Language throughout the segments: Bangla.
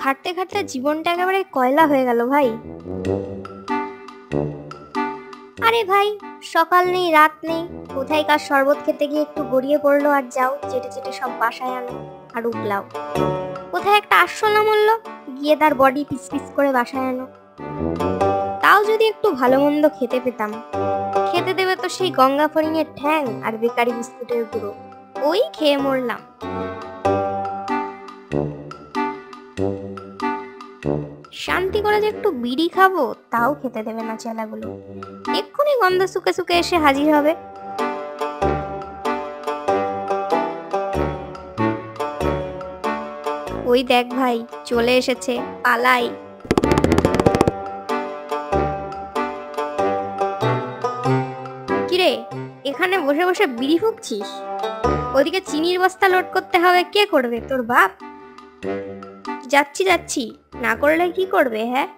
খাটতে খাটতে জীবনটা একেবারে কয়লা হয়ে গেল ভাই। আরে ভাই, সকাল নেই রাত নেই, কোথায় কার শরবত খেতে গিয়ে একটু গড়িয়ে পড়লো আর যাও চেটে চেটে সব বাসায় আনো আর উগলাও। কোথায় একটা আরশোলা মরলো, গিয়ে তার বডি পিস পিস করে বাসায় আনো। তাও যদি একটু ভালো মন্দ খেতে পেতাম, খেতে দেবে তো সেই গঙ্গা ফড়িংয়ের ঠ্যাং আর বেকারি বিস্কুটের গুঁড়ো, ওই খেয়ে মরলাম। শান্তি করে যে একটু বিড়ি খাবো তাও খেতে দেবে না চেলাগুলো, এক্ষুনি গন্ধ শুকে শুকে এসে হাজির হবে। ওই দেখ ভাই, চলে এসেছে, পালাই। কিরে, এখানে বসে বসে বিড়ি ফুঁকছিস? ওদিকে চিনির বস্তা লোড করতে হবে, কে করবে? তোর বাপ। যাচ্ছি যাচ্ছি, না করলে কি করবে? হ্যাঁ,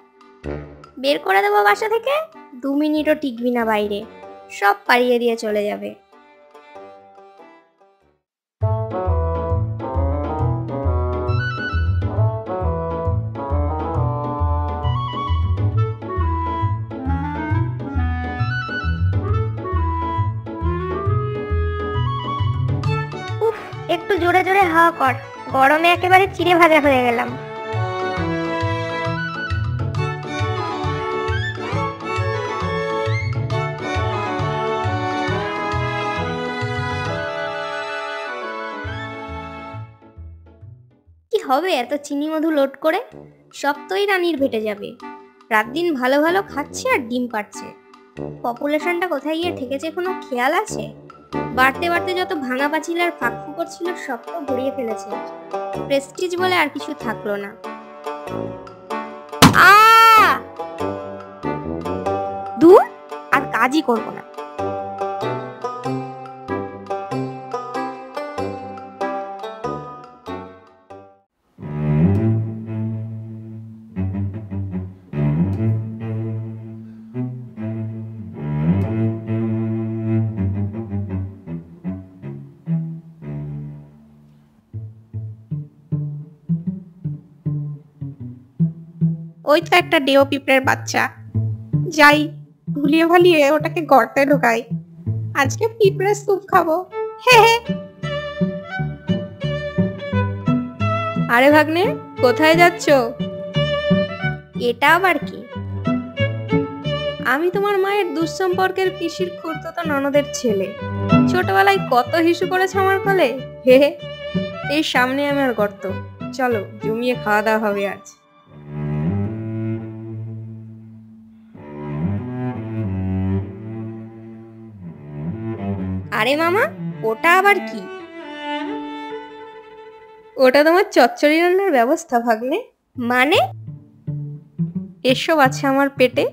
বের করে দেবো বাসা থেকে, 2 মিনিটও টিকবি না বাইরে, সব পাড়িয়ে দিয়ে চলে যাবে। উফ, একটু জোরে জোরে হাওয়া কর, গরমে একেবারে চিড়ে ভাজা হয়ে গেলাম। কি হবে এত চিনি মধু লোড করে? সব তোই রানীর ভেটে যাবে। রাত দিন ভালো ভালো খাচ্ছে আর ডিম পাচ্ছে। পপুলেশনটা কোথায় গিয়ে ঠেকেছে কোনো খেয়াল আছে? বাড়তে বাড়তে যত ভাঙা পাঁচিল আর ফাঁক ফুকর ছিল সব তো ভরিয়ে ফেলেছে। প্রেস্টিজ বলে আর কিছু থাকলো না। দূর, আর কাজই করবো না। ওই তো একটা ডেও পিঁপড়ের বাচ্চা, যাই ভুলিয়ে ভালিয়ে ওটাকে গর্তে ঢোকাই। আজকে পিঁপড়ের স্যুপ খাবো, হে হে। আরে ভাগ্নে, কোথায় যাচ্ছ? এটা আবার কি? আমি তোমার মায়ের দুঃসম্পর্কের পিসির খুড়তুতো ননদের ছেলে। ছোটবেলায় কত হিসু করেছে আমার কোলে, হে হে। এই সামনে আমার গর্ত, চলো জমিয়ে খাওয়া দাওয়া হবে আজ। আরে মামা, ওটা আবার কি? ওটা তোমার চচ্চড়ি রান্নার ব্যবস্থা ভাগ্নে। মানে? এসব আছে আমার পেটে,